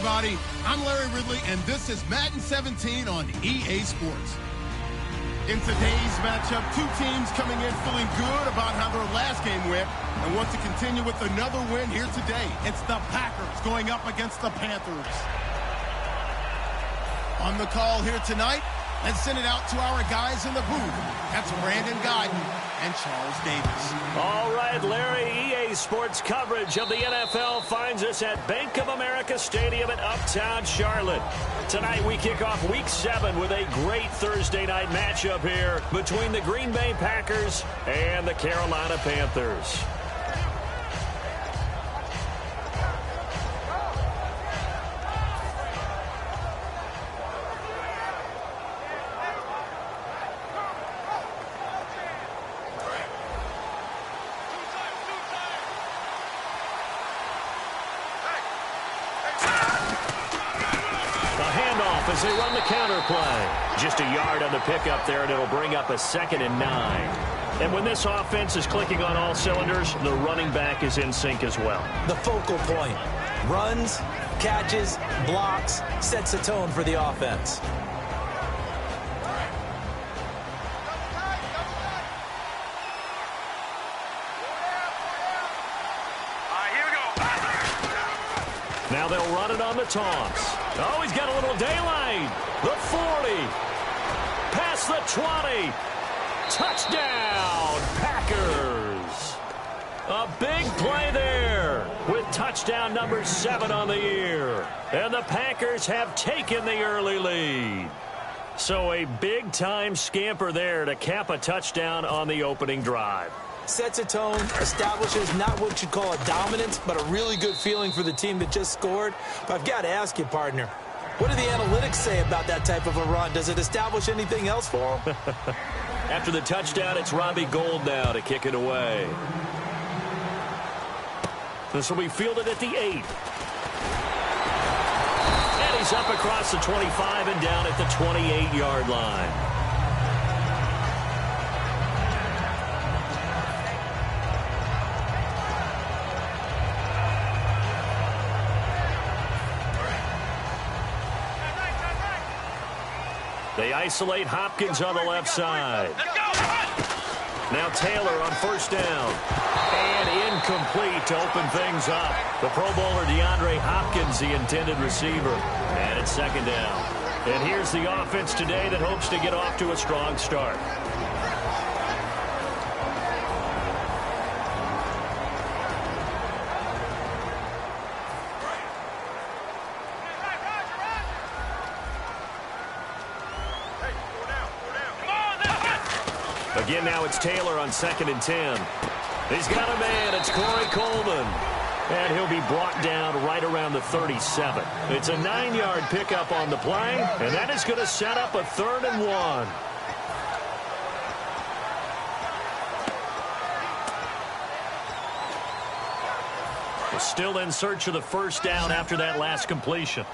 everybody. I'm Larry Ridley, and this is Madden 17 on EA Sports. In today's matchup, two teams coming in feeling good about how their last game went and want to continue with another win here today. It's the Packers going up against the Panthers. On the call here tonight, let's send it out to our guys in the booth. That's Brandon Guyton and Charles Davis. All right, Larry, EA Sports coverage of the NFL finds us at Bank of America Stadium in Uptown Charlotte. Tonight we kick off Week 7 with a great Thursday night matchup here between the Green Bay Packers and the Carolina Panthers. As they run the counter play. Just a yard on the pickup there, and it'll bring up a 2nd and 9. And when this offense is clicking on all cylinders, the running back is in sync as well. The focal point. Runs, catches, blocks, sets the tone for the offense. Now they'll run it on the toss. Oh, he's got a little daylight. The 40. Past the 20. Touchdown, Packers. A big play there with touchdown number 7 on the year. And the Packers have taken the early lead. So a big-time scamper there to cap a touchdown on the opening drive. Sets a tone, establishes not what you'd call a dominance, but a really good feeling for the team that just scored. But I've got to ask you, partner, what do the analytics say about that type of a run? Does it establish anything else for them? After the touchdown, it's Robbie Gould now to kick it away. This will be fielded at the 8. And he's up across the 25 and down at the 28-yard line. They isolate Hopkins on the left side. Now Taylor on first down. And incomplete to open things up. The Pro Bowler DeAndre Hopkins, the intended receiver. And it's 2nd down. And here's the offense today that hopes to get off to a strong start. Again, now it's Taylor on 2nd and 10. He's got a man. It's Corey Coleman. And he'll be brought down right around the 37. It's a 9-yard pickup on the play, and that is going to set up a 3rd and 1. We're still in search of the first down after that last completion.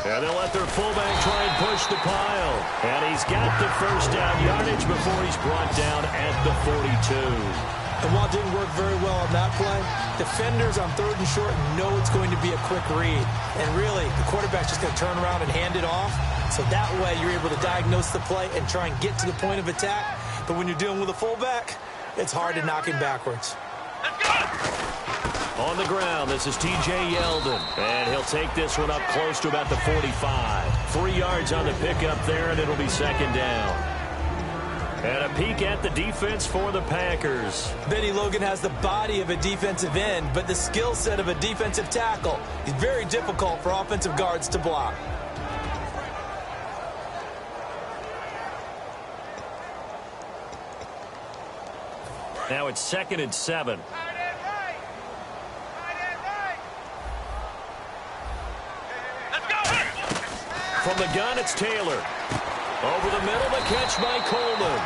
And they'll let their fullback try and push the pile. And he's got the first down yardage before he's brought down at the 42. And while it didn't work very well on that play, defenders on 3rd and short know it's going to be a quick read. And really, the quarterback's just going to turn around and hand it off. So that way, you're able to diagnose the play and try and get to the point of attack. But when you're dealing with a fullback, it's hard to knock him backwards. Let's go! On the ground, this is T.J. Yeldon. And he'll take this one up close to about the 45. 3 yards on the pickup there, and it'll be 2nd down. And a peek at the defense for the Packers. Benny Logan has the body of a defensive end, but the skill set of a defensive tackle. He's very difficult for offensive guards to block. Now it's 2nd and 7. From the gun, it's Taylor. Over the middle, the catch by Coleman.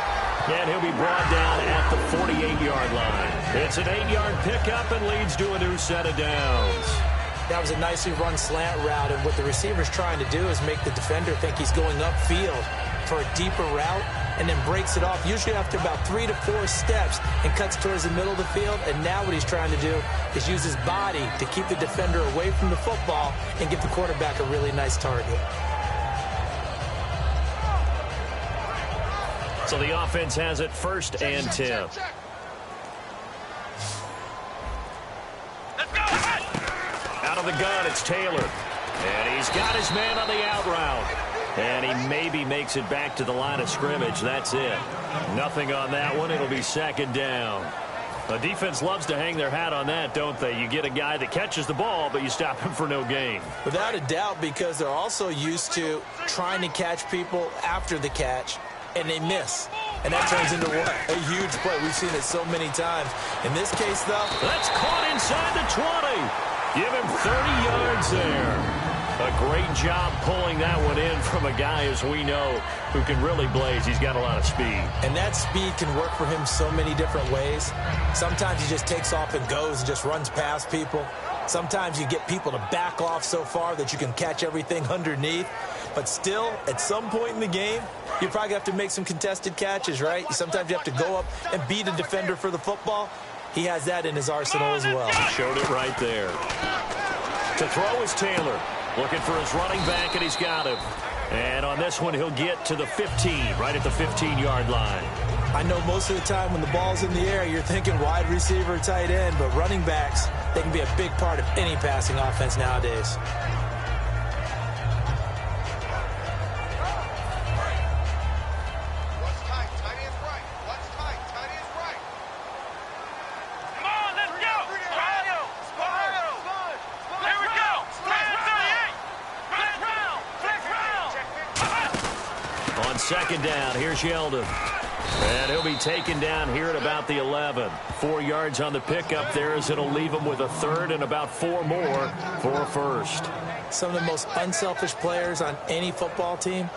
And he'll be brought down at the 48-yard line. It's an 8-yard pickup and leads to a new set of downs. That was a nicely run slant route, and what the receiver's trying to do is make the defender think he's going upfield for a deeper route. and then breaks it off, usually after about 3 to 4 steps, and cuts towards the middle of the field. And now what he's trying to do is use his body to keep the defender away from the football and give the quarterback a really nice target. So the offense has it 1st and 10. Out of the gun, it's Taylor. And he's got his man on the out route. And he maybe makes it back to the line of scrimmage. That's it. Nothing on that one. It'll be 2nd down. The defense loves to hang their hat on that, don't they? You get a guy that catches the ball, but you stop him for no gain. Without a doubt, because they're also used to trying to catch people after the catch, and they miss. And that turns into what? A huge play. We've seen it so many times. In this case, though, that's caught inside the 20. Give him 30 yards there. A great job pulling that one in from a guy, as we know, who can really blaze. He's got a lot of speed. And that speed can work for him so many different ways. Sometimes he just takes off and goes and just runs past people. Sometimes you get people to back off so far that you can catch everything underneath. But still, at some point in the game, you probably have to make some contested catches, right? Sometimes you have to go up and beat a defender for the football. He has that in his arsenal as well. Showed it right there. To throw is Taylor. Looking for his running back, and he's got him. And on this one, he'll get to the 15, right at the 15-yard line. I know most of the time when the ball's in the air, you're thinking wide receiver, tight end, but running backs, they can be a big part of any passing offense nowadays. Second down, here's Yeldon. And he'll be taken down here at about the 11. 4 yards on the pickup there as it'll leave him with a 3rd and about 4 more for a 1st. Some of the most unselfish players on any football team,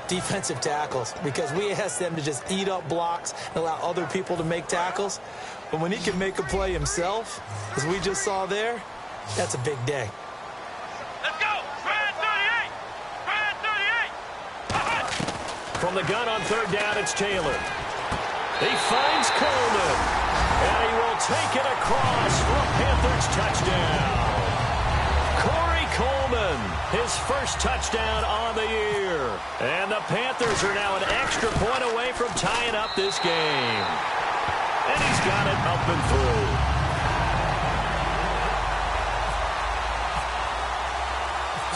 defensive tackles, because we ask them to just eat up blocks and allow other people to make tackles. But when he can make a play himself, as we just saw there, that's a big day. From the gun on 3rd down, it's Taylor. He finds Coleman. And he will take it across for a Panthers touchdown. Corey Coleman, his 1st touchdown on the year. And the Panthers are now an extra point away from tying up this game. And he's got it up and through.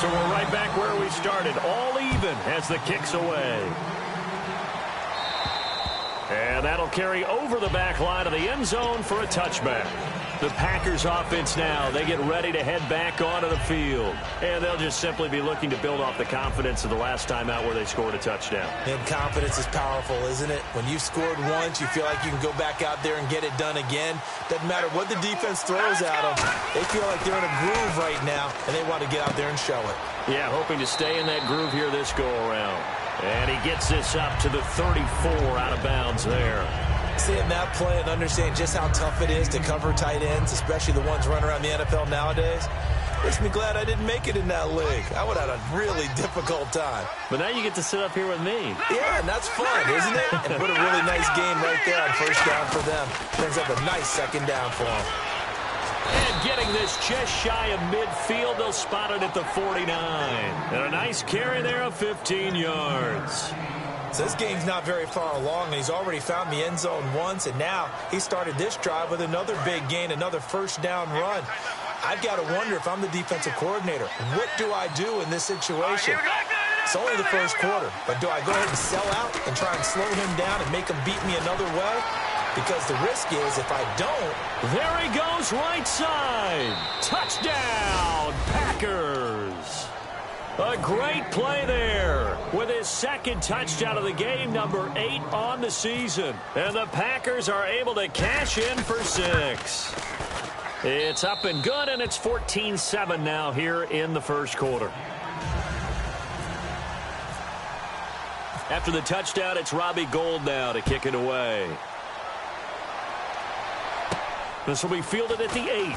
So we're right back where we started, all even as the kick's away. And that'll carry over the back line of the end zone for a touchback. The Packers offense now, they get ready to head back onto the field. And they'll just simply be looking to build off the confidence of the last time out where they scored a touchdown. And confidence is powerful, isn't it? When you've scored once, you feel like you can go back out there and get it done again. Doesn't matter what the defense throws at them. They feel like they're in a groove right now, and they want to get out there and show it. Yeah, hoping to stay in that groove here this go-around. And he gets this up to the 34 out of bounds there. Seeing that play and understanding just how tough it is to cover tight ends, especially the ones running around the NFL nowadays, makes me glad I didn't make it in that league. I would have had a really difficult time. But now you get to sit up here with me. Yeah, and that's fun, isn't it? And put a really nice game right there on 1st down for them. Brings up a nice 2nd down for them. And getting this just shy of midfield, they'll spot it at the 49. And a nice carry there of 15 yards. So this game's not very far along, and he's already found the end zone once, and now he started this drive with another big gain, another 1st down run. I've got to wonder if I'm the defensive coordinator, what do I do in this situation? It's only the 1st quarter, but do I go ahead and sell out and try and slow him down and make him beat me another way? Because the risk is if I don't... There he goes right side. Touchdown, Packers. A great play there with his 2nd touchdown of the game, number 8 on the season. And the Packers are able to cash in for 6. It's up and good, and it's 14-7 now here in the 1st quarter. After the touchdown, it's Robbie Gould now to kick it away. This will be fielded at the 8.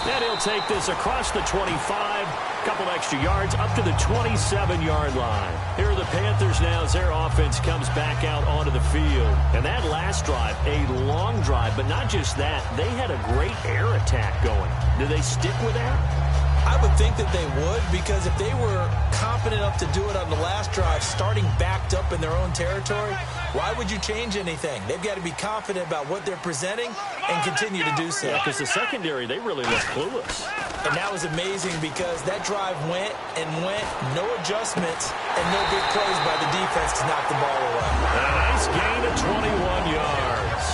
And he'll take this across the 25 Couple extra yards up to the 27-yard line. Here are the Panthers now as their offense comes back out onto the field. And that last drive, a long drive, but not just that. They had a great air attack going. Do they stick with that? I would think that they would, because if they were confident enough to do it on the last drive, starting backed up in their own territory, why would you change anything? They've got to be confident about what they're presenting and continue to do so. Yeah, because the secondary, they really look clueless. And that was amazing because that drive went and went, no adjustments, and no big plays by the defense to knock the ball away. A nice gain of 21 yards.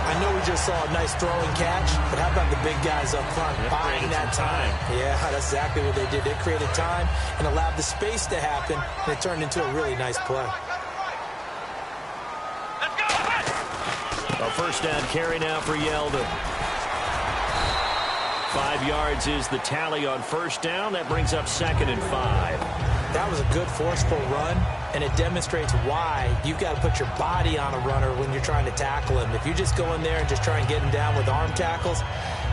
I know we just saw a nice throwing catch, but how about the big guys up front buying that time? Yeah, that's exactly what they did. They created time and allowed the space to happen, and it turned into a really nice play. A first down carry now for Yeldon. 5 yards is the tally on first down. That brings up 2nd and 5. That was a good, forceful run, and it demonstrates why you've got to put your body on a runner when you're trying to tackle him. If you just go in there and just try and get him down with arm tackles,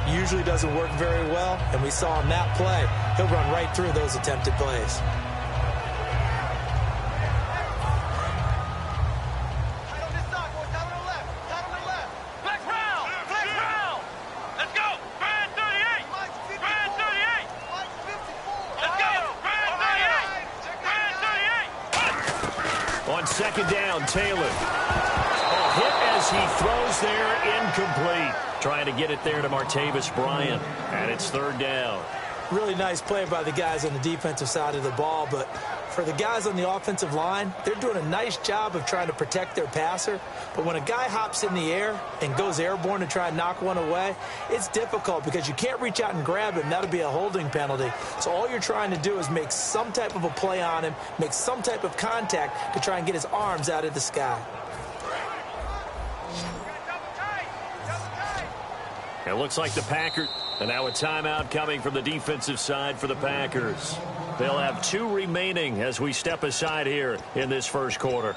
usually doesn't work very well, and we saw on that play, he'll run right through those attempted plays. Second down, Taylor. A hit as he throws there, incomplete. Trying to get it there to Martavis Bryant, and it's 3rd down. Really nice play by the guys on the defensive side of the ball, but for the guys on the offensive line, they're doing a nice job of trying to protect their passer. But when a guy hops in the air and goes airborne to try and knock one away, it's difficult because you can't reach out and grab him. That'll be a holding penalty. So all you're trying to do is make some type of a play on him, make some type of contact to try and get his arms out of the sky. It looks like the Packers, and now a timeout coming from the defensive side for the Packers. They'll have 2 remaining as we step aside here in this first quarter.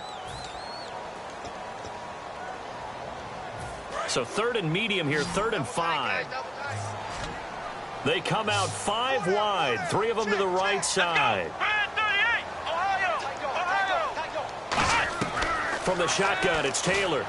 So 3rd and medium here, 3rd and 5. They come out 5 wide, 3 of them to the right side. From the shotgun, it's Taylor.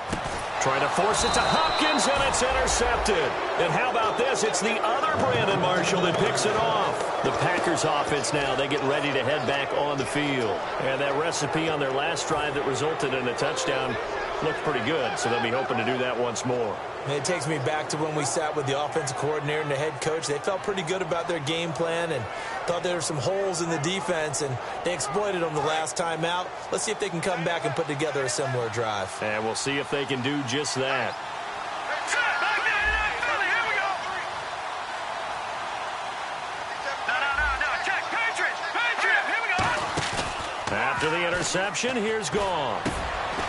Trying to force it to Hopkins, and it's intercepted. And how about this? It's the other Brandon Marshall that picks it off. The Packers offense now, they get ready to head back on the field. And that recipe on their last drive that resulted in a touchdown looked pretty good, so they'll be hoping to do that once more. And it takes me back to when we sat with the offensive coordinator and the head coach. They felt pretty good about their game plan and thought there were some holes in the defense, and they exploited them the last time out. Let's see if they can come back and put together a similar drive. And we'll see if they can do just that. After the interception, here's Goff.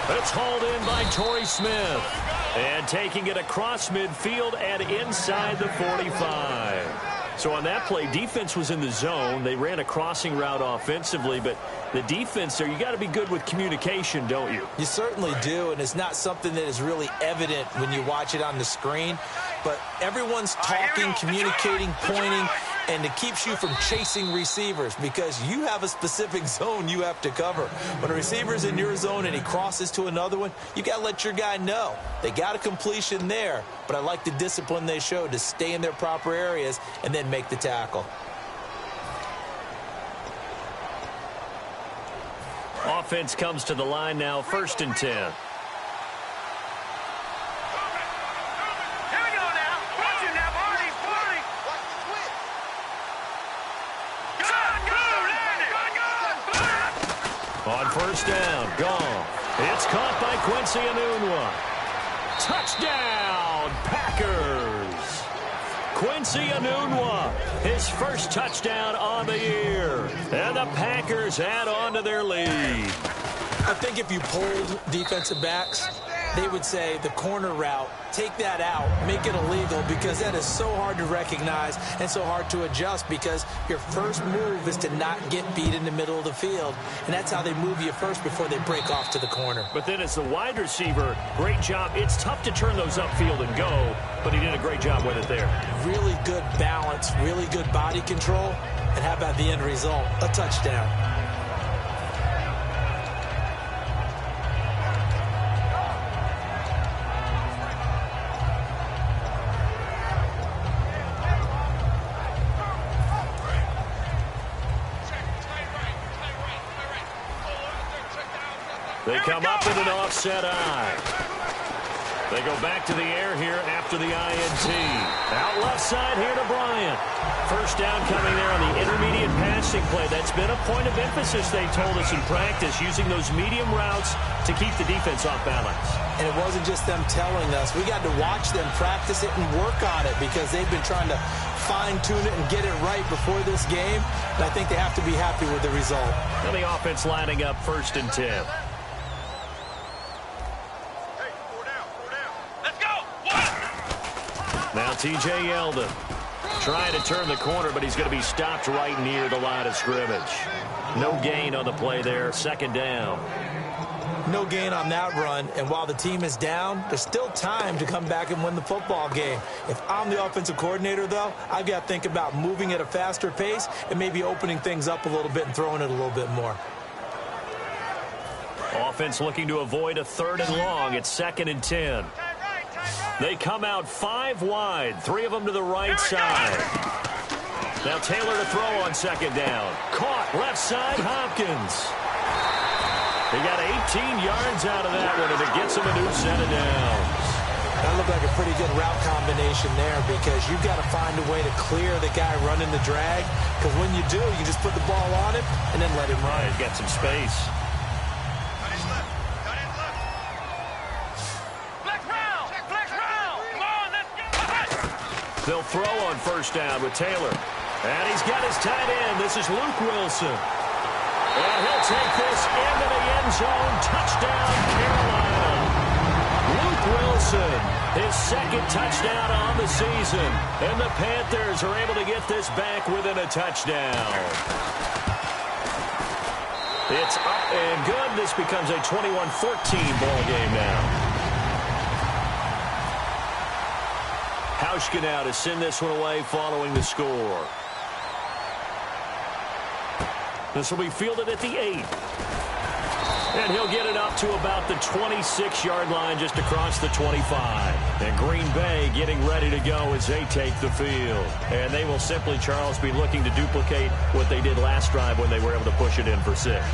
It's hauled in by Torrey Smith. And taking it across midfield and inside the 45. So on that play, defense was in the zone. They ran a crossing route offensively, but the defense there, you got to be good with communication, don't you? You certainly do, and it's not something that is really evident when you watch it on the screen. But everyone's talking, communicating, pointing, and it keeps you from chasing receivers because you have a specific zone you have to cover. When a receiver's in your zone and he crosses to another one, you got to let your guy know. They got a completion there, but I like the discipline they showed to stay in their proper areas and then make the tackle. Offense comes to the line now, 1st and 10. On first down, Goff. It's caught by Quincy Enunwa. Touchdown, Packers. Quincy Enunwa, his first touchdown on the year. And the Packers add on to their lead. I think if you polled defensive backs, they would say the corner route, take that out, make it illegal, because that is so hard to recognize and so hard to adjust because your first move is to not get beat in the middle of the field, and that's how they move you first before they break off to the corner. But then as the wide receiver, great job. It's tough to turn those upfield and go, but he did a great job with it there. Really good balance, really good body control, And how about the end result? A touchdown. They come up with an offset eye. They go back to the air here after the INT. Out left side here to Bryant. First down coming there on the intermediate passing play. That's been a point of emphasis, they told us in practice, using those medium routes to keep the defense off balance. And it wasn't just them telling us. We got to watch them practice it and work on it because they've been trying to fine-tune it and get it right before this game. And I think they have to be happy with the result. And the offense lining up 1st and 10. Now T.J. Yeldon trying to turn the corner, but he's going to be stopped right near the line of scrimmage. No gain on the play there. 2nd down. No gain on that run, and while the team is down, there's still time to come back and win the football game. If I'm the offensive coordinator, though, I've got to think about moving at a faster pace and maybe opening things up a little bit and throwing it a little bit more. Offense looking to avoid a 3rd and long. It's 2nd and 10. They come out 5 wide, 3 of them to the right side. Now Taylor to throw on 2nd down. Caught left side, Hopkins. He got 18 yards out of that one, and it gets him a new set of downs. That looked like a pretty good route combination there because you've got to find a way to clear the guy running the drag, because when you do, you just put the ball on him and then let him run. He's got some space. They'll throw on 1st down with Taylor. And he's got his tight end. This is Luke Wilson. And he'll take this into the end zone. Touchdown, Carolina. Luke Wilson, his 2nd touchdown on the season. And the Panthers are able to get this back within a touchdown. It's up and good. This becomes a 21-14 ball game now. Hauschka now to send this one away following the score. This will be fielded at the 8. And he'll get it up to about the 26-yard line just across the 25. And Green Bay getting ready to go as they take the field. And they will simply, Charles, be looking to duplicate what they did last drive when they were able to push it in for 6.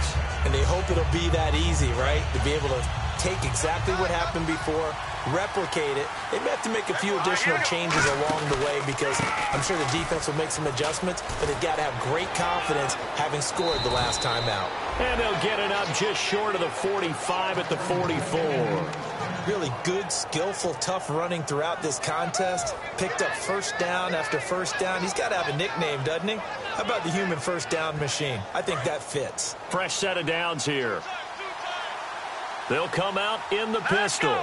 And they hope it'll be that easy, right? To be able to take exactly what happened before, replicate it. They may have to make a few additional changes along the way because I'm sure the defense will make some adjustments, but they've got to have great confidence having scored the last time out. And they'll get it up just short of the 45 at the 44. Really good, skillful, tough running throughout this contest. Picked up 1st down after 1st down. He's got to have a nickname, doesn't he? How about the human 1st down machine? I think that fits. Fresh set of downs here. They'll come out in the pistol.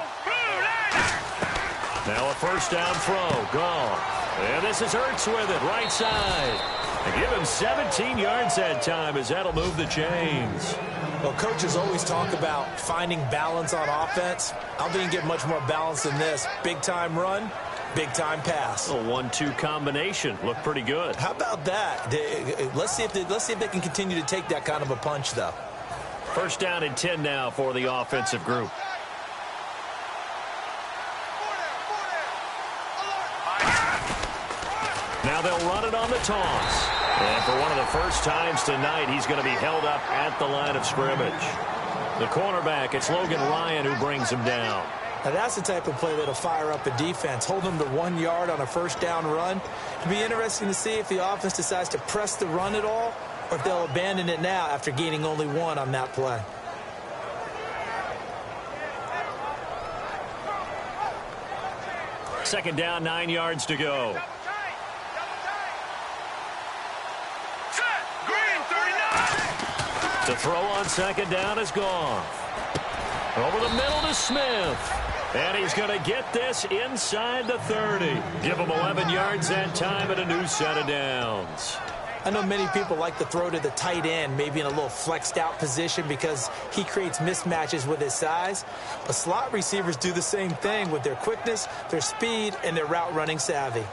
Now a 1st down throw. Gone. And this is Ertz with it. Right side. And give him 17 yards that time as that'll move the chains. Well, coaches always talk about finding balance on offense. I don't think you can get much more balance than this. Big-time run, big-time pass. A 1-2 combination. Looked pretty good. How about that? Let's see if they can continue to take that kind of a punch, though. 1st down and 10 now for the offensive group. Now they'll run it on the toss. And for one of the first times tonight, he's going to be held up at the line of scrimmage. The cornerback, it's Logan Ryan who brings him down. Now that's the type of play that'll fire up a defense. Hold them to 1 yard on a 1st down run. It'll be interesting to see if the offense decides to press the run at all, or if they'll abandon it now after gaining only 1 on that play. Second down, 9 yards to go. The throw on 2nd down is gone. Over the middle to Smith. And he's going to get this inside the 30. Give him 11 yards that time and a new set of downs. I know many people like to throw to the tight end, maybe in a little flexed out position because he creates mismatches with his size. But slot receivers do the same thing with their quickness, their speed, and their route running savvy.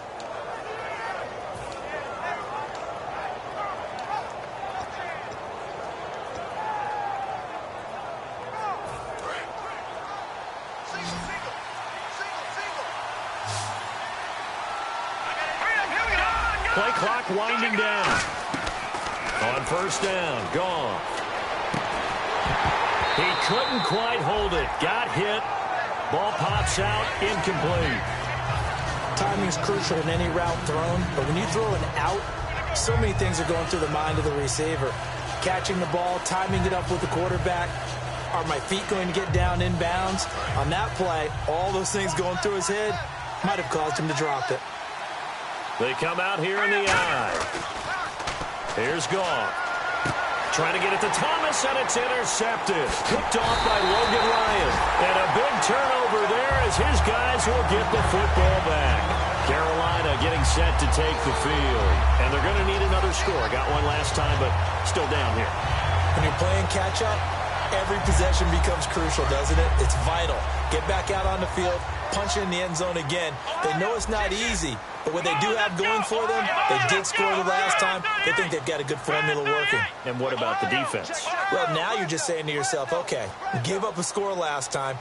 Play clock winding down. On first down, Goff. He couldn't quite hold it. Got hit. Ball pops out, incomplete. Timing is crucial in any route thrown, but when you throw an out, so many things are going through the mind of the receiver. Catching the ball, timing it up with the quarterback. Are my feet going to get down in bounds? On that play, all those things going through his head might have caused him to drop it. They come out here in the eye. Here's Goff. Trying to get it to Thomas, and it's intercepted. Picked off by Logan Ryan. And a big turnover there as his guys will get the football back. Carolina getting set to take the field. And they're going to need another score. Got one last time, but still down here. When you're playing catch-up, every possession becomes crucial, doesn't it? It's vital. Get back out on the field, punch it in the end zone again. They know it's not easy, but what they do have going for them, they did score the last time. They think they've got a good formula working. And what about the defense? Well, now you're just saying to yourself, okay, give up a score last time.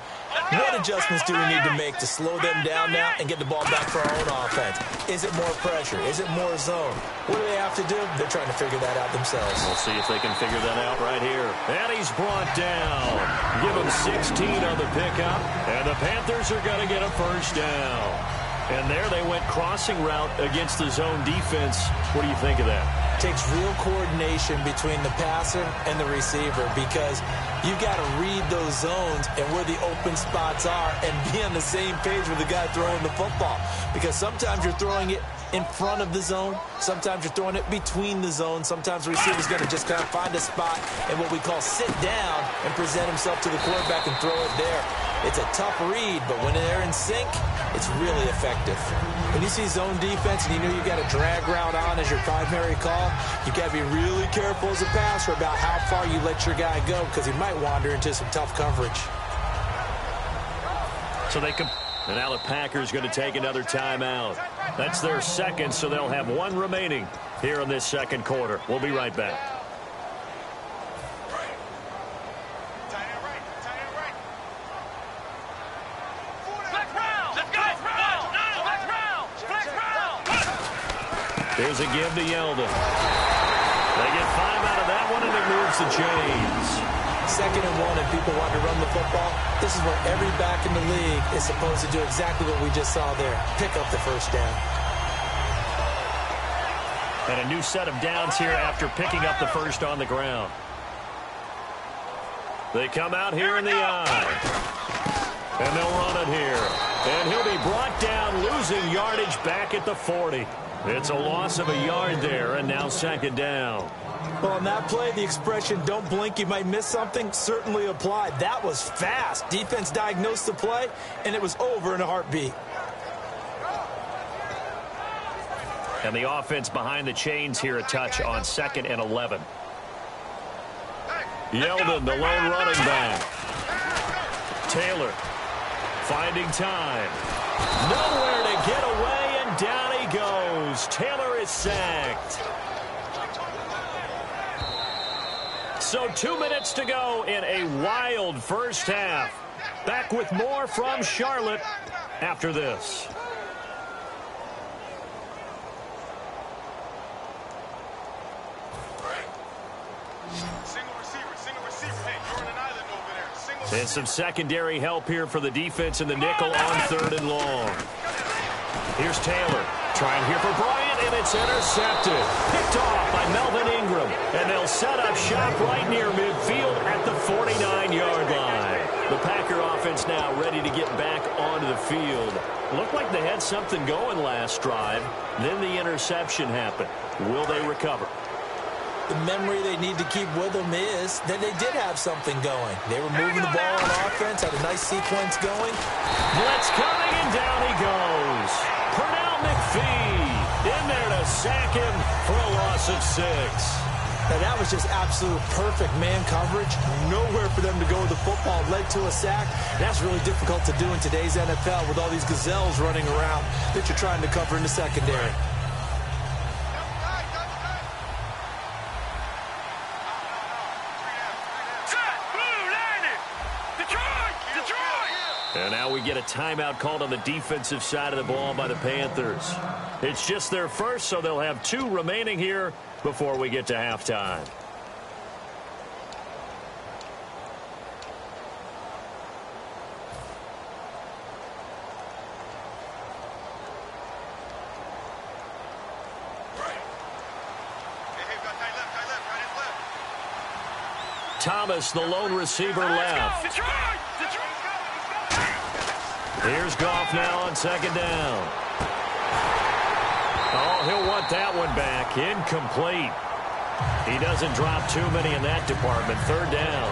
What adjustments do we need to make to slow them down now and get the ball back for our own offense? Is it more pressure? Is it more zone? What do they have to do? They're trying to figure that out themselves. We'll see if they can figure that out right here. And he's brought down. Give him 16 on the pickup. And the Panthers are going to get a first down. And there they went crossing route against the zone defense. What do you think of that? Takes real coordination between the passer and the receiver because you've got to read those zones and where the open spots are and be on the same page with the guy throwing the football. Because sometimes you're throwing it in front of the zone. Sometimes you're throwing it between the zones. Sometimes the receiver's going to just kind of find a spot and what we call sit down and present himself to the quarterback and throw it there. It's a tough read, but when they're in sync, it's really effective. When you see zone defense and you know you've got a drag route on as your primary call, you've got to be really careful as a passer about how far you let your guy go because he might wander into some tough coverage. So they can... And now the Packers going to take another timeout. That's their second, so they'll have one remaining here in this second quarter. We'll be right back. Here's a give to Yeldon. They get 5 out of that one, and it moves the chains. 2nd and 1, and people want to run the football. This is where every back in the league is supposed to do exactly what we just saw there. Pick up the first down. And a new set of downs here after picking up the first on the ground. They come out here in the eye. And they'll run it here. And he'll be brought down, losing yardage back at the 40. It's a loss of a yard there, and now 2nd down. Well, on that play, the expression, don't blink, you might miss something, certainly applied. That was fast. Defense diagnosed the play, and it was over in a heartbeat. And the offense behind the chains here a touch on 2nd and 11. Yeldon, the lone running back. Taylor finding time. Nowhere to get away, and down he goes. Taylor is sacked. So 2 minutes to go in a wild first half. Back with more from Charlotte after this. And some secondary help here for the defense in the nickel on 3rd and long. Here's Taylor trying here for Bryant, and it's intercepted. Picked off by Melvin Ingram. And they'll set up shop right near midfield at the 49-yard line. The Packer offense now ready to get back onto the field. Looked like they had something going last drive. Then the interception happened. Will they recover? The memory they need to keep with them is that they did have something going. They were moving the ball on offense, had a nice sequence going. Blitz coming, and down he goes. Pernell McPhee in there to sack him for a loss of 6. Now, that was just absolute perfect man coverage. Nowhere for them to go with the football. Led to a sack. That's really difficult to do in today's NFL with all these gazelles running around that you're trying to cover in the secondary. And now we get a timeout called on the defensive side of the ball by the Panthers. It's just their first, so they'll have 2 remaining here before we get to halftime. Thomas, the lone receiver, left. Here's Goff now on second down. Oh, he'll want that one back. Incomplete. He doesn't drop too many in that department. Third down.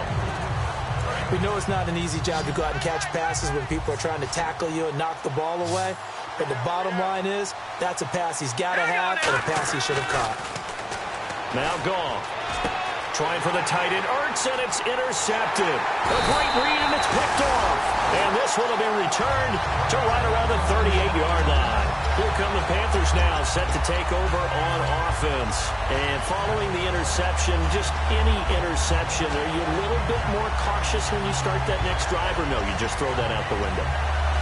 We know it's not an easy job to go out and catch passes when people are trying to tackle you and knock the ball away. But the bottom line is, that's a pass he's got to have and a pass he should have caught. Now Goff. Trying for the tight end, Ertz, and it's intercepted. A great read, and it's picked off. And this one will be returned to right around the 38-yard line. Here come the Panthers now, set to take over on offense. And following the interception, just any interception, are you a little bit more cautious when you start that next drive, or no, you just throw that out the window?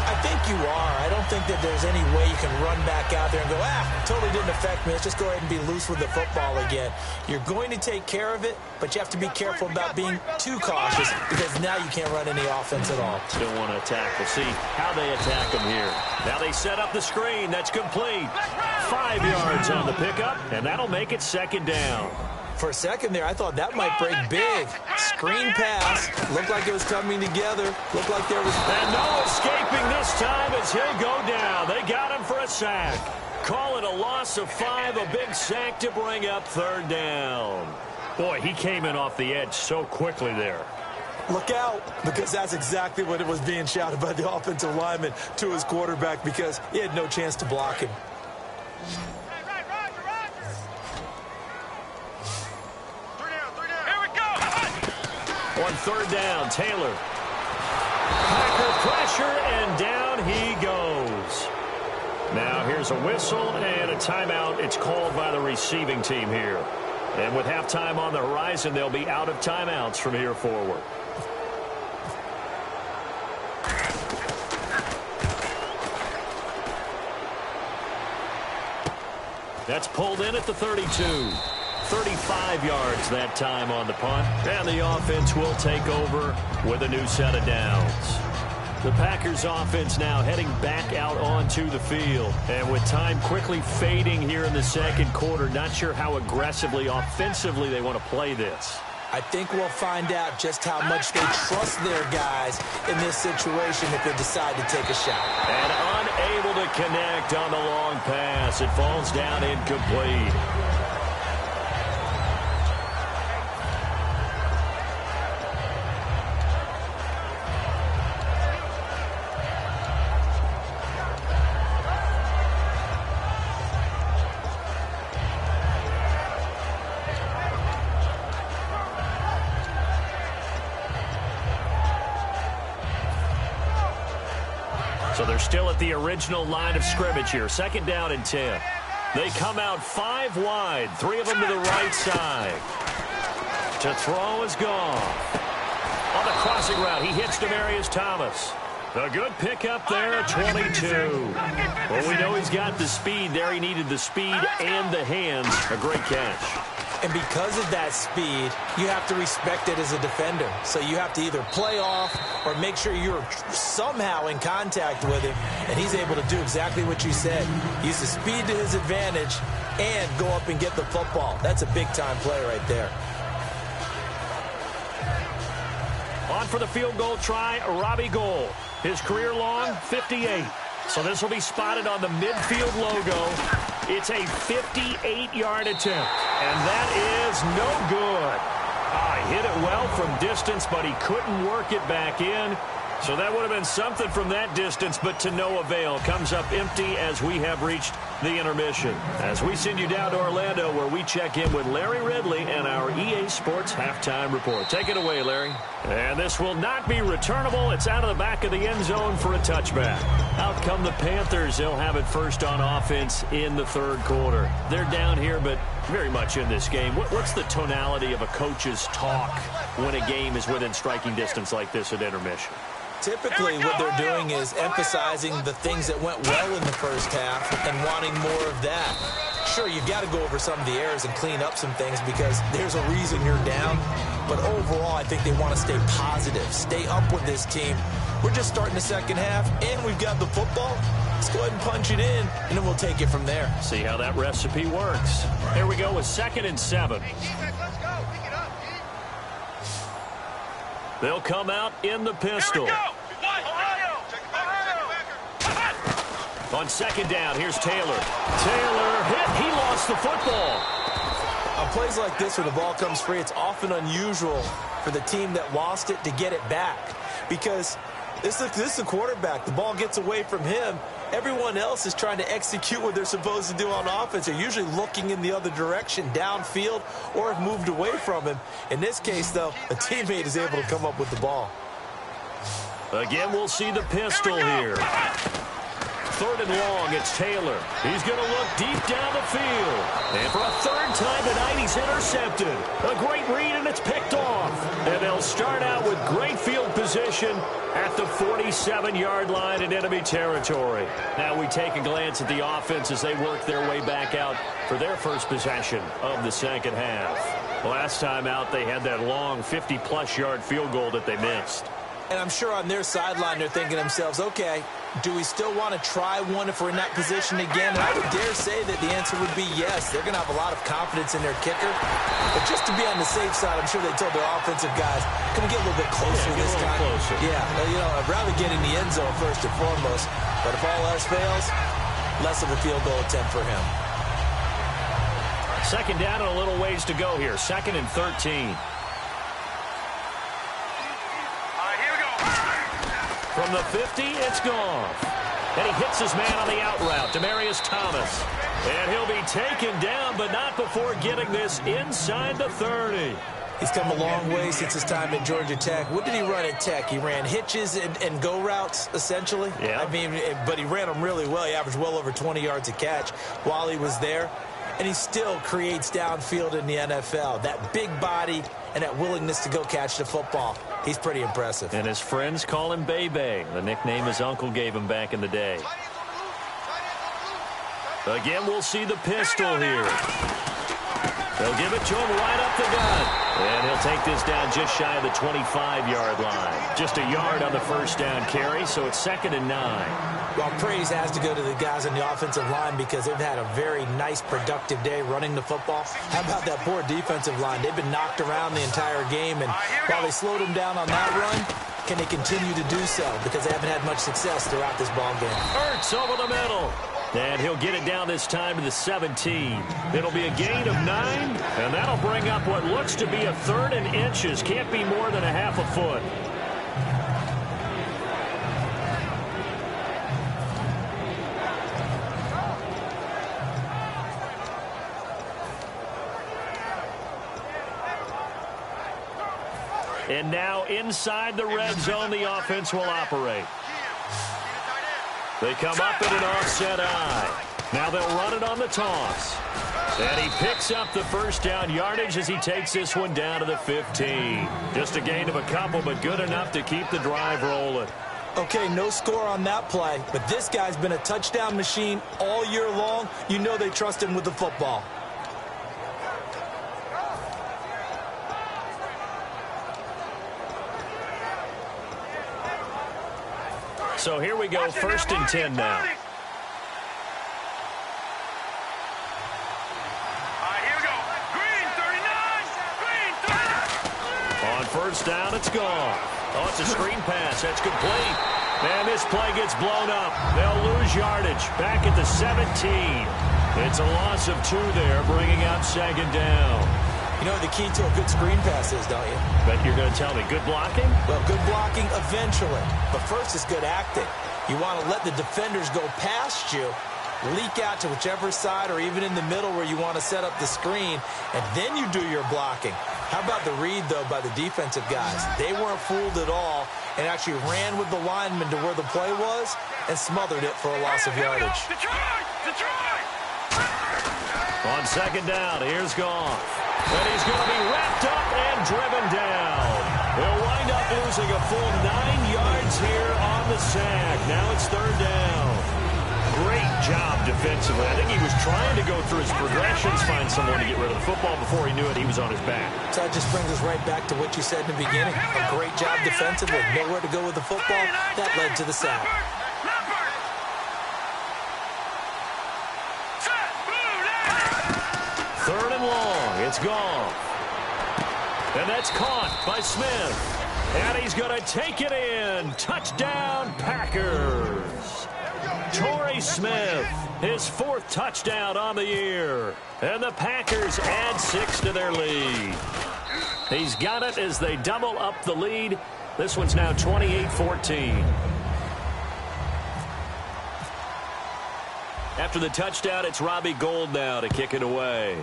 I think you are. I don't think that there's any way you can run back out there and go, totally didn't affect me. Let's just go ahead and be loose with the football again. You're going to take care of it, but you have to be careful about being too cautious because now you can't run any offense at all. Still want to attack. We'll see how they attack them here. Now they set up the screen. That's complete. 5 yards on the pickup, and that'll make it second down. For a second there, I thought that might break big. Screen pass. Looked like it was coming together. Looked like there was... And no escaping this time as he'll go down. They got him for a sack. Call it a loss of 5, a big sack to bring up third down. Boy, he came in off the edge so quickly there. Look out, because that's exactly what it was being shouted by the offensive lineman to his quarterback because he had no chance to block him. On third down, Taylor. Packer pressure, and down he goes. Now here's a whistle and a timeout. It's called by the receiving team here. And with halftime on the horizon, they'll be out of timeouts from here forward. That's pulled in at the 32. 35 yards that time on the punt. And the offense will take over with a new set of downs. The Packers offense now heading back out onto the field. And with time quickly fading here in the second quarter, not sure how aggressively, offensively they want to play this. I think we'll find out just how much they trust their guys in this situation if they decide to take a shot. And unable to connect on the long pass. It falls down incomplete. So they're still at the original line of scrimmage here. Second down and 10. They come out 5 wide. 3 of them to the right side. To throw is Goff. On the crossing route, he hits Demaryius Thomas. A good pickup there at 22. Well, we know he's got the speed there. He needed the speed and the hands. A great catch. And because of that speed, you have to respect it as a defender. So you have to either play off or make sure you're somehow in contact with him. And he's able to do exactly what you said. Use the speed to his advantage and go up and get the football. That's a big-time play right there. On for the field goal try, Robbie Gould. His career long, 58. So this will be spotted on the midfield logo. It's a 58-yard attempt, and that is no good. He hit it well from distance, but he couldn't work it back in. So that would have been something from that distance, but to no avail. Comes up empty as we have reached the intermission. As we send you down to Orlando, where we check in with Larry Ridley and our EA Sports Halftime Report. Take it away, Larry. And this will not be returnable. It's out of the back of the end zone for a touchback. Out come the Panthers. They'll have it first on offense in the third quarter. They're down here, but very much in this game. What's the tonality of a coach's talk when a game is within striking distance like this at intermission? typically what they're doing is emphasizing the things that went well in the first half and wanting more of that. Sure, you've got to go over some of the errors and clean up some things because there's a reason you're down. But overall, I think they want to stay positive, stay up with this team. We're just starting the second half, and we've got the football. Let's go ahead and punch it in, and then we'll take it from there. See how that recipe works. Here we go with 2nd and 7. They'll come out in the pistol. On 2nd down, here's Taylor. Taylor hit. He lost the football. On plays like this where the ball comes free, it's often unusual for the team that lost it to get it back because this is the quarterback. The ball gets away from him. Everyone else is trying to execute what they're supposed to do on offense. They're usually looking in the other direction, downfield, or have moved away from him. In this case, though, a teammate is able to come up with the ball. Again, we'll see the pistol here. 3rd and long, it's Taylor. He's going to look deep down the field. And for a 3rd time tonight, he's intercepted. A great read, and it's picked off. And they'll start out with great field position at the 47-yard line in enemy territory. Now we take a glance at the offense as they work their way back out for their first possession of the second half. Last time out, they had that long 50-plus yard field goal that they missed. And I'm sure on their sideline they're thinking to themselves, okay, do we still want to try one if we're in that position again? And I would dare say that the answer would be yes. They're going to have a lot of confidence in their kicker. But just to be on the safe side, I'm sure they told their offensive guys, can we get a little bit closer this time? Closer. Yeah, you know, I'd rather get in the end zone first and foremost. But if all else fails, less of a field goal attempt for him. 2nd down and a little ways to go here. 2nd and 13. From the 50, it's gone. And he hits his man on the out route, Demaryius Thomas. And he'll be taken down, but not before getting this inside the 30. He's come a long way since his time at Georgia Tech. What did he run at Tech? He ran hitches and go routes, essentially. Yeah. I mean, but he ran them really well. He averaged well over 20 yards a catch while he was there. And he still creates downfield in the NFL. That big body and that willingness to go catch the football. He's pretty impressive. And his friends call him Bebe, the nickname his uncle gave him back in the day. Again, we'll see the pistol here. They'll give it to him right up the gut. And he'll take this down just shy of the 25-yard line. Just a yard on the first down carry, so it's 2nd and 9. Well, praise has to go to the guys on the offensive line because they've had a very nice, productive day running the football. How about that poor defensive line? They've been knocked around the entire game, and while they slowed them down on that run, can they continue to do so? Because they haven't had much success throughout this ball game. Ertz over the middle. And he'll get it down this time to the 17. It'll be a gain of 9, and that'll bring up what looks to be a 3rd and inches. Can't be more than a half a foot. And now inside the red zone, the offense will operate. They come up in an offset eye. Now they'll run it on the toss. And he picks up the first down yardage as he takes this one down to the 15. Just a gain of a couple, but good enough to keep the drive rolling. Okay, no score on that play, but this guy's been a touchdown machine all year long. You know they trust him with the football. So here we go, 1st and 10 now. Here we go. Green 39. Green 39. On 1st down, it's gone. Oh, it's a screen pass. That's complete. And this play gets blown up. They'll lose yardage. Back at the 17. It's a loss of 2 there, bringing out 2nd down. You know what the key to a good screen pass is, don't you? Bet you're going to tell me. Good blocking? Well, good blocking eventually. But first is good acting. You want to let the defenders go past you, leak out to whichever side or even in the middle where you want to set up the screen, and then you do your blocking. How about the read, though, by the defensive guys? They weren't fooled at all and actually ran with the lineman to where the play was and smothered it for a loss of yardage. On 2nd down, here's Goff. And he's going to be wrapped up and driven down. He'll wind up losing a full 9 yards here Now it's third down. Great job defensively. I think he was trying to go through his progressions, find someone to get rid of the football. Before he knew it, he was on his back. So that just brings us right back to what you said in the beginning. A great job defensively. Nowhere to go with the football. That led to the sack. Third and long. It's gone. And that's caught by Smith. And he's going to take it in. Touchdown, Packers. Torrey Smith, his 4th touchdown on the year. And the Packers add 6 to their lead. He's got it as they double up the lead. This one's now 28-14. After the touchdown, it's Robbie Gould now to kick it away.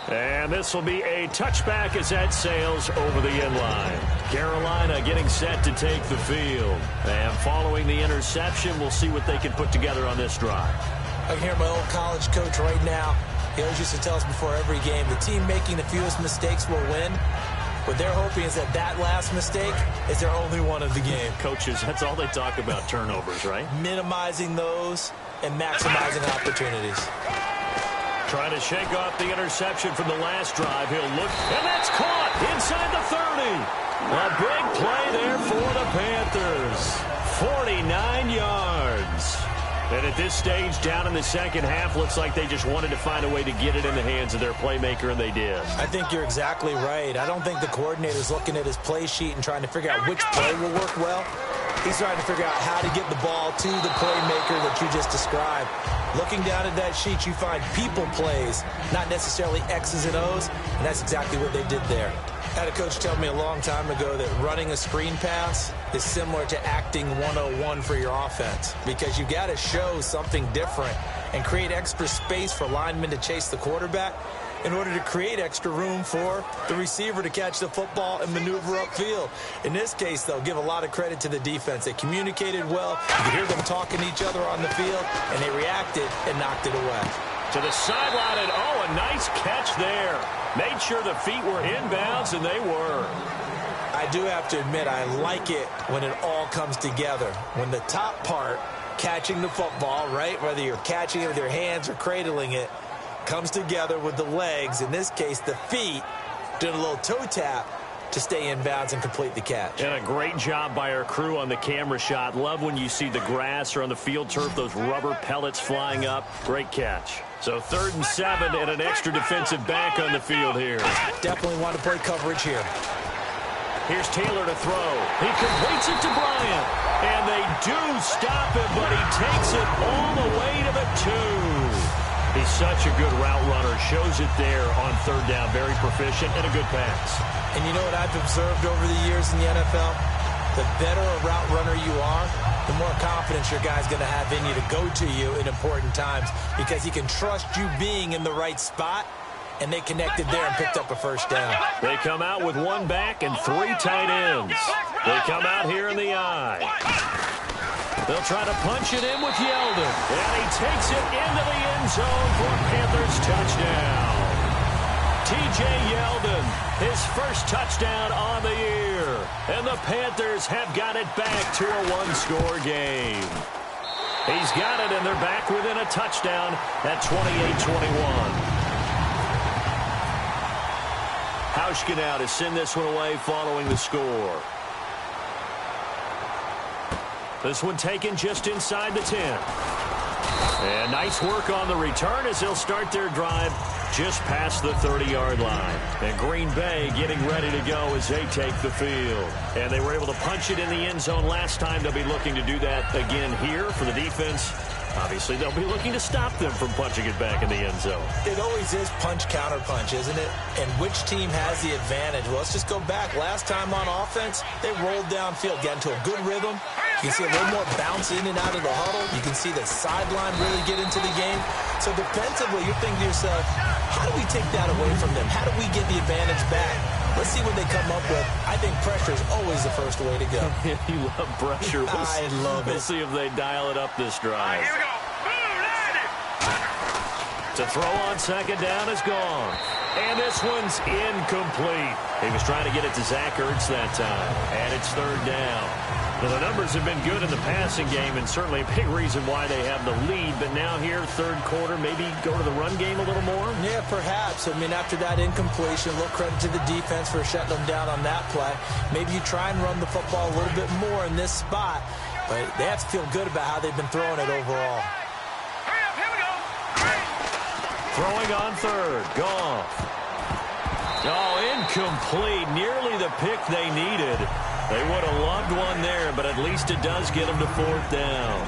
And this will be a touchback as that sails over the end line. Carolina getting set to take the field. And following the interception, we'll see what they can put together on this drive. I can hear my old college coach right now. He always used to tell us before every game, the team making the fewest mistakes will win. What they're hoping is that last mistake is their only one of the game. Coaches, that's all they talk about, turnovers, right? Minimizing those and maximizing opportunities. Trying to shake off the interception from the last drive. He'll look, and that's caught inside the 30. A big play there for the Panthers. 49 yards. And at this stage, down in the second half, looks like they just wanted to find a way to get it in the hands of their playmaker, and they did. I think you're exactly right. I don't think the coordinator's looking at his play sheet and trying to figure out which play will work well. He's trying to figure out how to get the ball to the playmaker that you just described. Looking down at that sheet, you find people plays, not necessarily X's and O's, and that's exactly what they did there. I had a coach tell me a long time ago that running a screen pass is similar to acting 101 for your offense, because you got to show something different and create extra space for linemen to chase the quarterback in order to create extra room for the receiver to catch the football and maneuver upfield. In this case, though, give a lot of credit to the defense. They communicated well. You could hear them talking to each other on the field, and they reacted and knocked it away. To the sideline, and a nice catch there. Made sure the feet were inbounds, and they were. I do have to admit, I like it when it all comes together. When the top part, catching the football, right, whether you're catching it with your hands or cradling it, comes together with the legs, in this case the feet, doing a little toe tap to stay in bounds and complete the catch. And a great job by our crew on the camera shot. Love when you see the grass or on the field turf, those rubber pellets flying up. Great catch. So 3rd and 7 and an extra defensive back on the field here. Definitely want to play coverage here. Here's Taylor to throw. He completes it to Bryant. And they do stop him, but he takes it all the way to the 2. He's such a good route runner. Shows it there on 3rd down. Very proficient and a good pass. And you know what I've observed over the years in the NFL? The better a route runner you are, the more confidence your guy's going to have in you to go to you in important times, because he can trust you being in the right spot, and they connected there and picked up a 1st down. They come out with 1 back and 3 tight ends. They come out here in the I. They'll try to punch it in with Yeldon. And he takes it into the end zone for Panthers touchdown. T.J. Yeldon, his 1st touchdown on the year. And the Panthers have got it back to a 1-score game. He's got it, and they're back within a touchdown at 28-21. Hauschka now to send this one away following the score. This one taken just inside the 10. And nice work on the return as they'll start their drive just past the 30-yard line. And Green Bay getting ready to go as they take the field. And they were able to punch it in the end zone last time. They'll be looking to do that again here for the defense. Obviously, they'll be looking to stop them from punching it back in the end zone. It always is punch, counter punch, isn't it? And which team has the advantage? Well, let's just go back. Last time on offense, they rolled downfield, got into a good rhythm. You can see a little more bounce in and out of the huddle. You can see the sideline really get into the game. So defensively, you're thinking to yourself, how do we take that away from them? How do we get the advantage back? Let's see what they come up with. I think pressure is always the first way to go. You love pressure. I love it. We'll see if they dial it up this drive. Here we go. Boom, To throw on 2nd down is gone. And this one's incomplete. He was trying to get it to Zach Ertz that time. And it's third down. Now, the numbers have been good in the passing game, and certainly a big reason why they have the lead. But now here, third quarter, maybe go to the run game a little more? Yeah, perhaps. I mean, after that incompletion, a little credit to the defense for shutting them down on that play. Maybe you try and run the football a little bit more in this spot. But they have to feel good about how they've been throwing it overall. Hurry up, here we go. Throwing on third. Goff. Oh, incomplete. Nearly the pick they needed. They would have loved one there, but at least it does get them to fourth down.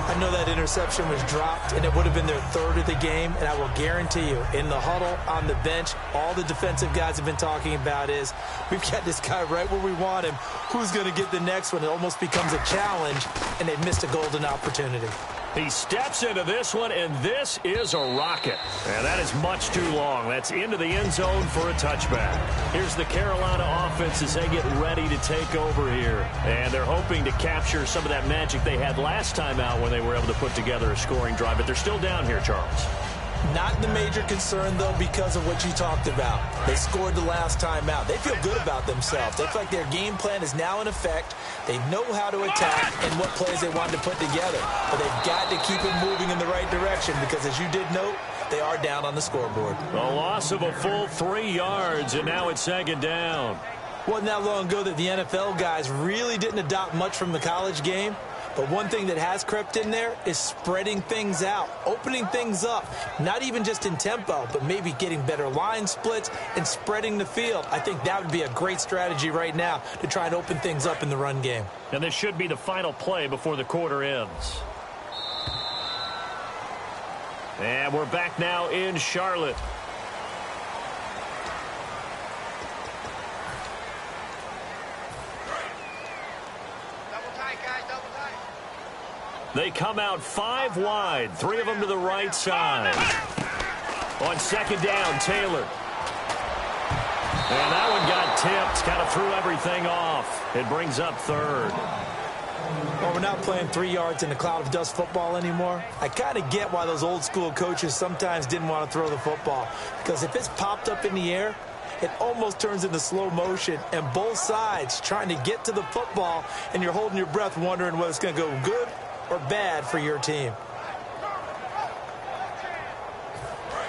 I know that interception was dropped, and it would have been their third of the game, and I will guarantee you, in the huddle, on the bench, all the defensive guys have been talking about is, we've got this guy right where we want him. Who's going to get the next one? It almost becomes a challenge, and they've missed a golden opportunity. He steps into this one, and this is a rocket. And that is much too long. That's into the end zone for a touchback. Here's the Carolina offense as they get ready to take over here. And they're hoping to capture some of that magic they had last time out when they were able to put together a scoring drive. But they're still down here, Charles. Not the major concern, though, because of what you talked about. They scored the last time out. They feel good about themselves. They feel like their game plan is now in effect. They know how to attack and what plays they want to put together. But they've got to keep it moving in the right direction because, as you did note, they are down on the scoreboard. A loss of a full 3 yards, and now it's second down. Wasn't that long ago that the NFL guys really didn't adopt much from the college game. But one thing that has crept in there is spreading things out, opening things up, not even just in tempo, but maybe getting better line splits and spreading the field. I think that would be a great strategy right now to try and open things up in the run game. And this should be the final play before the quarter ends. And we're back now in Charlotte. They come out 5 wide, 3 of them to the right side. On second down, Taylor. And that one got tipped, kind of threw everything off. It brings up third. Well, we're not playing 3 yards in a cloud of dust football anymore. I kind of get why those old school coaches sometimes didn't want to throw the football. Because if it's popped up in the air, it almost turns into slow motion, and both sides trying to get to the football, and you're holding your breath wondering whether it's going to go good or bad for your team.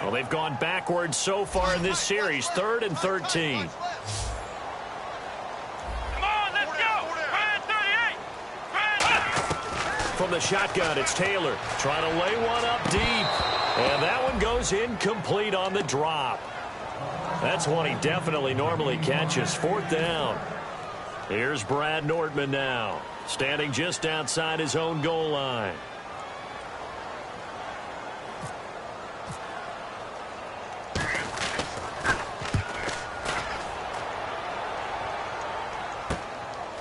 Well, they've gone backwards so far in this series, 3rd and 13. Come on, let's go. 38. From the shotgun, it's Taylor trying to lay one up deep. And that one goes incomplete on the drop. That's one he definitely normally catches. 4th down. Here's Brad Nordman now, standing just outside his own goal line.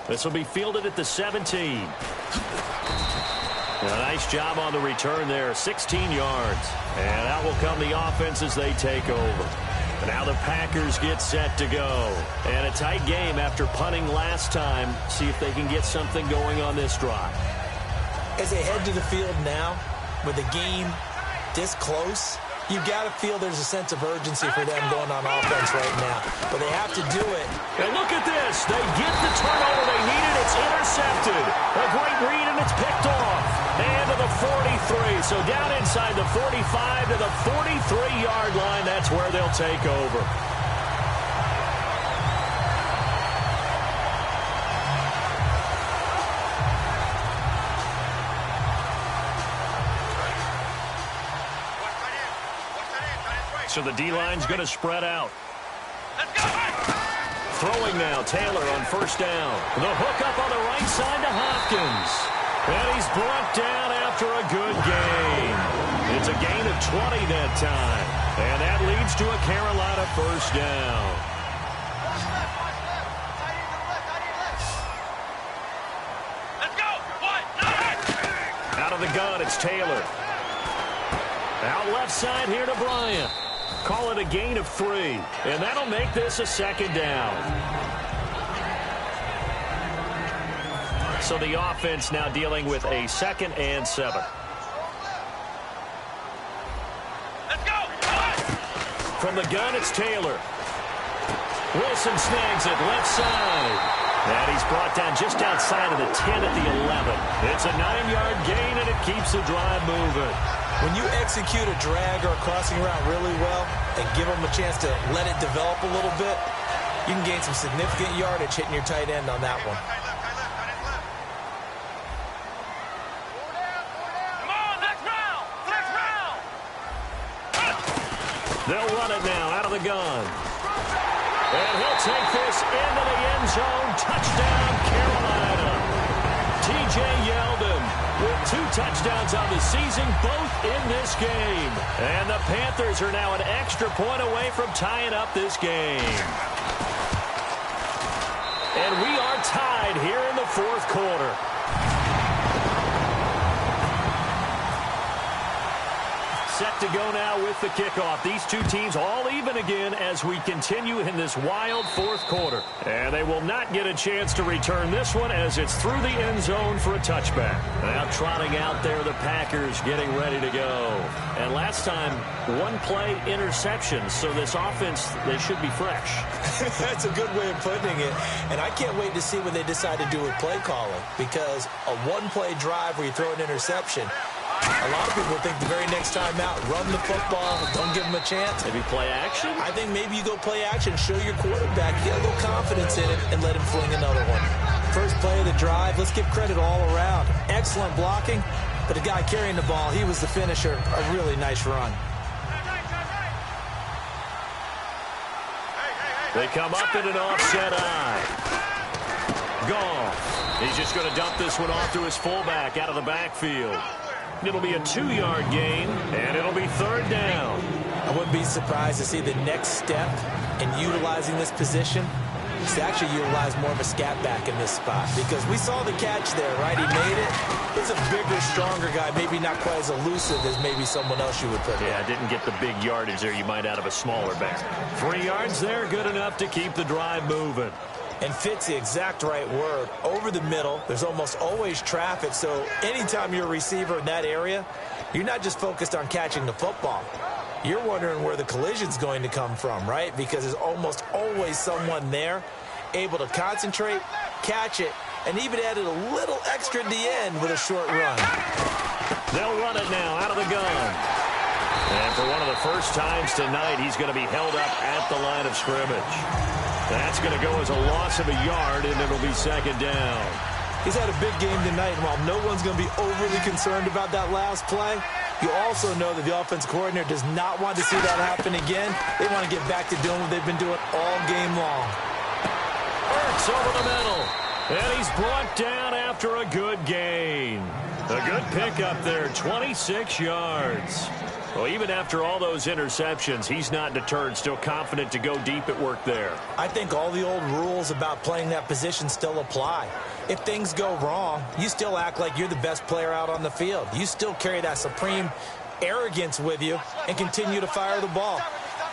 This will be fielded at the 17. A nice job on the return there, 16 yards. And out will come the offense as they take over. Now the Packers get set to go. And a tight game after punting last time. See if they can get something going on this drive. As they head to the field now, with the game this close, you've got to feel there's a sense of urgency for them going on offense right now. But they have to do it. And look at this. They get the turnover they needed. It's intercepted. A great read, and it's picked off. And to the 43. So down inside the 45 to the 43-yard line. That's where they'll take over. So the D-line's going to spread out. Let's go. Throwing now, Taylor on 1st down. The hook up on the right side to Hopkins. And he's brought down after a good gain. It's a gain of 20 that time. And that leads to a Carolina 1st down. Let's go. Out of the gun, it's Taylor. Out left side here to Bryant. Call it a gain of 3. And that'll make this a 2nd down. So the offense now dealing with a 2nd and 7. Let's go. From the gun, it's Taylor. Wilson snags it left side. And he's brought down just outside of the 10 at the 11. It's a 9-yard gain, and it keeps the drive moving. When you execute a drag or a crossing route really well and give them a chance to let it develop a little bit, you can gain some significant yardage hitting your tight end on that one. Come on, next round! Next round! They'll run it now out of the gun. And he'll take this into the end zone. Touchdown, Carolina. T.J. Yeldon with 2 touchdowns on the season, both in this game. And the Panthers are now an extra point away from tying up this game. And we are tied here in the 4th quarter. Set to go now with the kickoff. These two teams all even again as we continue in this wild 4th quarter. And they will not get a chance to return this one as it's through the end zone for a touchback. Now trotting out there, the Packers getting ready to go. And last time, 1-play interceptions. So this offense, they should be fresh. That's a good way of putting it. And I can't wait to see what they decide to do with play calling. Because a 1-play drive where you throw an interception, a lot of people think the very next time out, run the football, don't give them a chance. Maybe play action? I think maybe you go play action, show your quarterback, get a little confidence in it, and let him fling another one. First play of the drive, let's give credit all around. Excellent blocking, but the guy carrying the ball, he was the finisher. A really nice run. They come up in an offset eye. Gone. He's just going to dump this one off to his fullback out of the backfield. It'll be a 2-yard gain, and it'll be 3rd down. I wouldn't be surprised to see the next step in utilizing this position is to actually utilize more of a scat back in this spot. Because we saw the catch there, right? He made it. He's a bigger, stronger guy, maybe not quite as elusive as maybe someone else you would put Yeah, didn't get the big yardage there you might out of a smaller back. 3 yards there, good enough to keep the drive moving. And fits the exact right word. Over the middle, there's almost always traffic, so anytime you're a receiver in that area, you're not just focused on catching the football. You're wondering where the collision's going to come from, right? Because there's almost always someone there able to concentrate, catch it, and even added a little extra at the end with a short run. They'll run it now out of the gun. And for one of the first times tonight, he's going to be held up at the line of scrimmage. That's going to go as a loss of a yard, and it'll be 2nd down. He's had a big game tonight, and while no one's going to be overly concerned about that last play, you also know that the offense coordinator does not want to see that happen again. They want to get back to doing what they've been doing all game long. Hurts over the middle, and he's brought down after a good gain. A good pickup there, 26 yards. Well, even after all those interceptions, he's not deterred, still confident to go deep at work there. I think all the old rules about playing that position still apply. If things go wrong, you still act like you're the best player out on the field. You still carry that supreme arrogance with you and continue to fire the ball.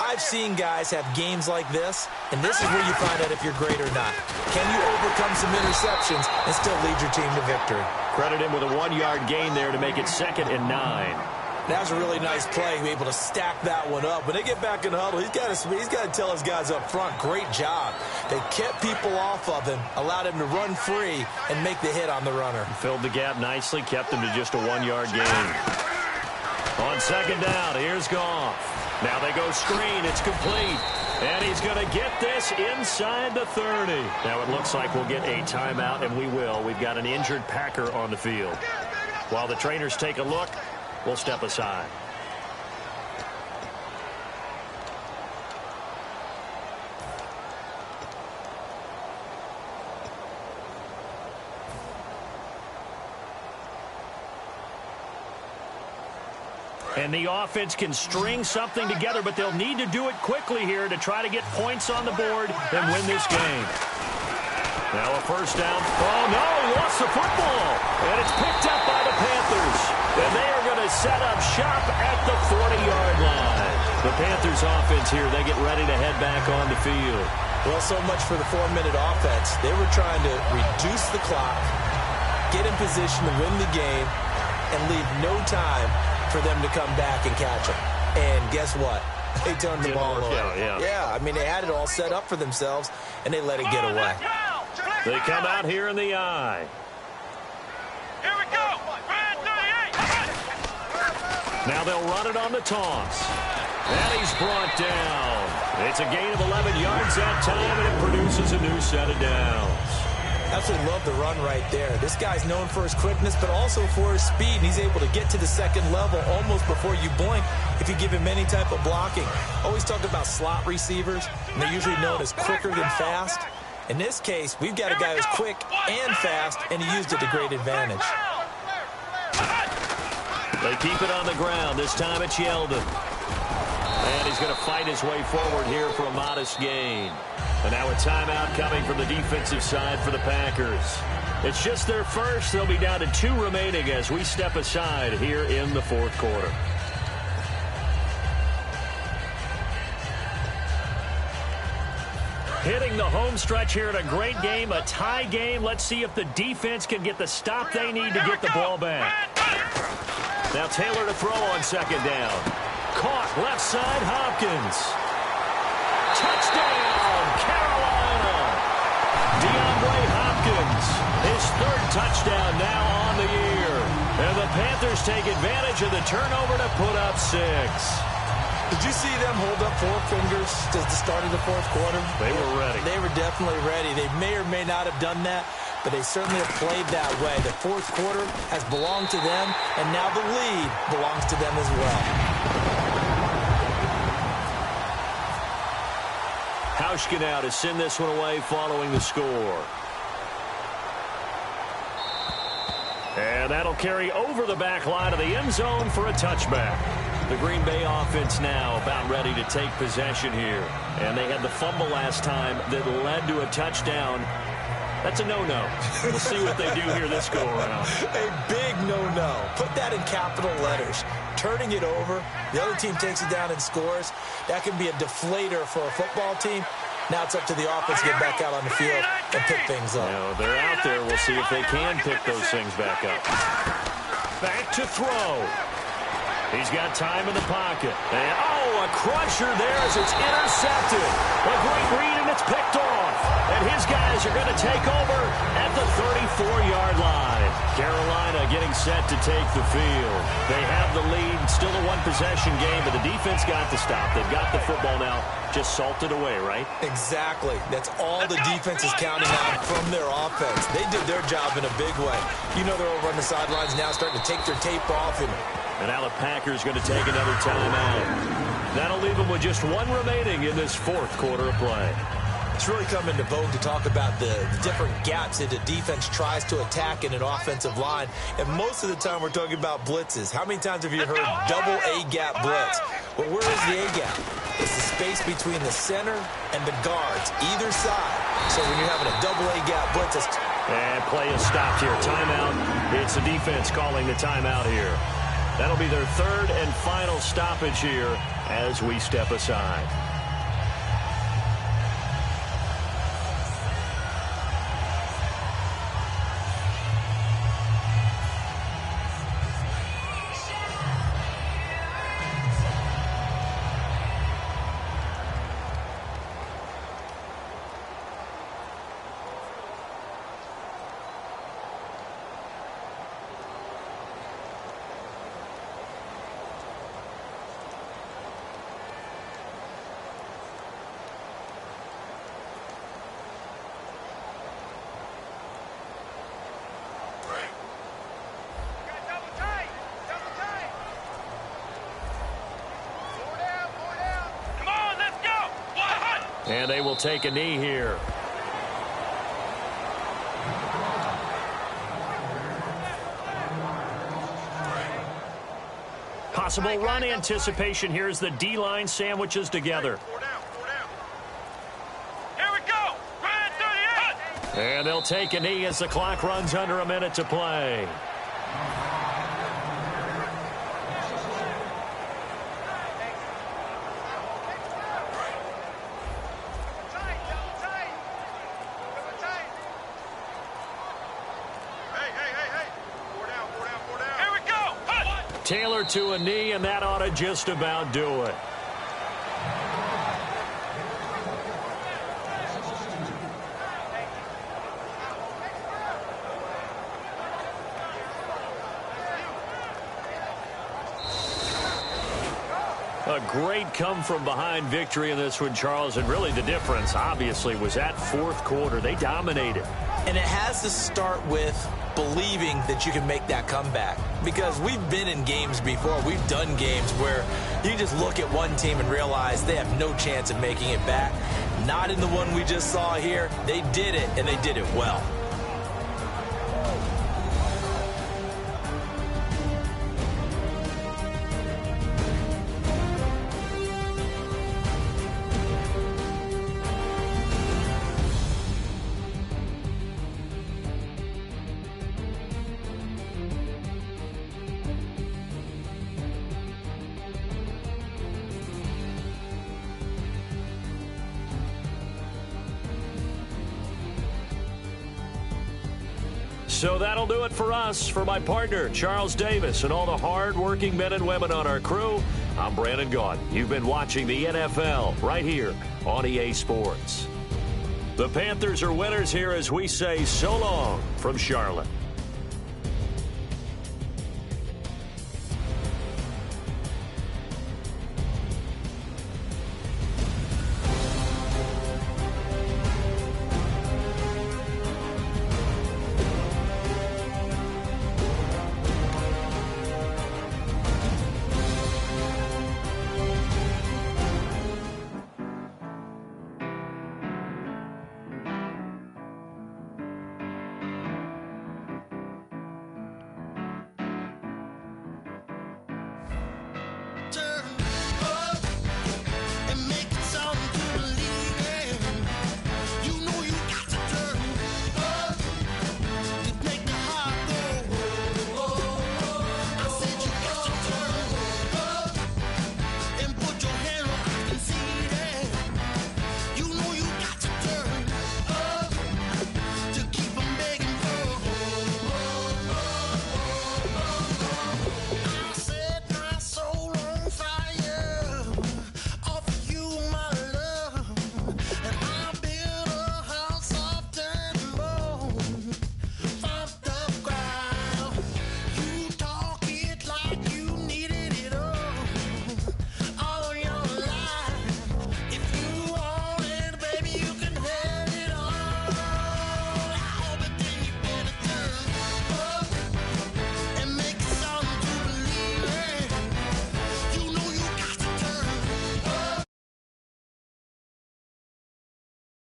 I've seen guys have games like this, and this is where you find out if you're great or not. Can you overcome some interceptions and still lead your team to victory? Credit him with a 1-yard gain there to make it 2nd and 9. That was a really nice play, be able to stack that one up. When they get back in the huddle, he's got to tell his guys up front, great job. They kept people off of him, allowed him to run free and make the hit on the runner. Filled the gap nicely, kept him to just a 1-yard gain. On 2nd down, here's Goff. Now they go screen, it's complete. And he's going to get this inside the 30. Now it looks like we'll get a timeout, and we will. We've got an injured Packer on the field. While the trainers take a look, we'll step aside. And the offense can string something together, but they'll need to do it quickly here to try to get points on the board and win this game. Now a 1st down. Oh, no, he lost the football. And it's picked up by the Panthers. And they are going to set up shop at the 40-yard line. The Panthers offense here, they get ready to head back on the field. Well, so much for the 4-minute offense. They were trying to reduce the clock, get in position to win the game, and leave no time for them to come back and catch them. And guess what? They turned the ball over. Yeah, I mean, they had it all set up for themselves, and they let it get away. They come out here in the eye. Here we go. Red 38. Now they'll run it on the toss. And he's brought down. It's a gain of 11 yards that time, and it produces a new set of downs. Absolutely love the run right there. This guy's known for his quickness, but also for his speed. And he's able to get to the second level almost before you blink if you give him any type of blocking. Always talk about slot receivers, and they're usually known as quicker than fast. In this case, we've got a guy who's quick and fast, and he used it to great advantage. They keep it on the ground. This time it's Yeldon. And he's going to fight his way forward here for a modest gain. And now a timeout coming from the defensive side for the Packers. It's just their first. They'll be down to 2 remaining as we step aside here in the fourth quarter. Hitting the home stretch here in a great game, a tie game. Let's see if the defense can get the stop they need to get the ball back. Now Taylor to throw on second down. Caught left side, Hopkins. Touchdown, Carolina. DeAndre Hopkins, his 3rd touchdown now on the year. And the Panthers take advantage of the turnover to put up 6. Did you see them hold up 4 fingers at the start of the fourth quarter? They were ready. They were definitely ready. They may or may not have done that, but they certainly have played that way. The fourth quarter has belonged to them, and now the lead belongs to them as well. Hauschka now to send this one away following the score. And that'll carry over the back line of the end zone for a touchback. The Green Bay offense now about ready to take possession here. And they had the fumble last time that led to a touchdown. That's a no-no. We'll see what they do here this go-around. A big no-no. Put that in capital letters. Turning it over, the other team takes it down and scores. That can be a deflator for a football team. Now it's up to the offense to get back out on the field and pick things up. Now they're out there. We'll see if they can pick those things back up. Back to throw. He's got time in the pocket. And, a crusher there as it's intercepted. A great read, and it's picked off. And his guys are going to take over at the 34-yard line. Carolina getting set to take the field. They have the lead. Still a one-possession game, but the defense got the stop. They've got the football now. Just salted away, right? Exactly. That's all the defense is counting on from their offense. They did their job in a big way. You know they're over on the sidelines now starting to take their tape off. And now the Packers going to take another timeout. That'll leave them with just 1 remaining in this fourth quarter of play. It's really come into vogue to talk about the different gaps that the defense tries to attack in an offensive line. And most of the time we're talking about blitzes. How many times have you heard double A-gap blitz? Well, where is the A-gap? It's the space between the center and the guards, either side. So when you're having a double A-gap blitz, and play is stopped here. Timeout. It's the defense calling the timeout here. That'll be their 3rd and final stoppage here as we step aside. And they will take a knee here. Possible run anticipation here as the D-line sandwiches together. Here we go. Red 38. And they'll take a knee as the clock runs under a minute to play. Taylor to a knee, and that ought to just about do it. A great come-from-behind victory in this one, Charles. And really the difference, obviously, was that fourth quarter. They dominated. And it has to start with believing that you can make that comeback. Because we've been in games before. We've done games where you just look at one team and realize they have no chance of making it back. Not in the one we just saw here. They did it, and they did it well. So that'll do it for us. For my partner, Charles Davis, and all the hard-working men and women on our crew, I'm Brandon Gaudin. You've been watching the NFL right here on EA Sports. The Panthers are winners here as we say so long from Charlotte.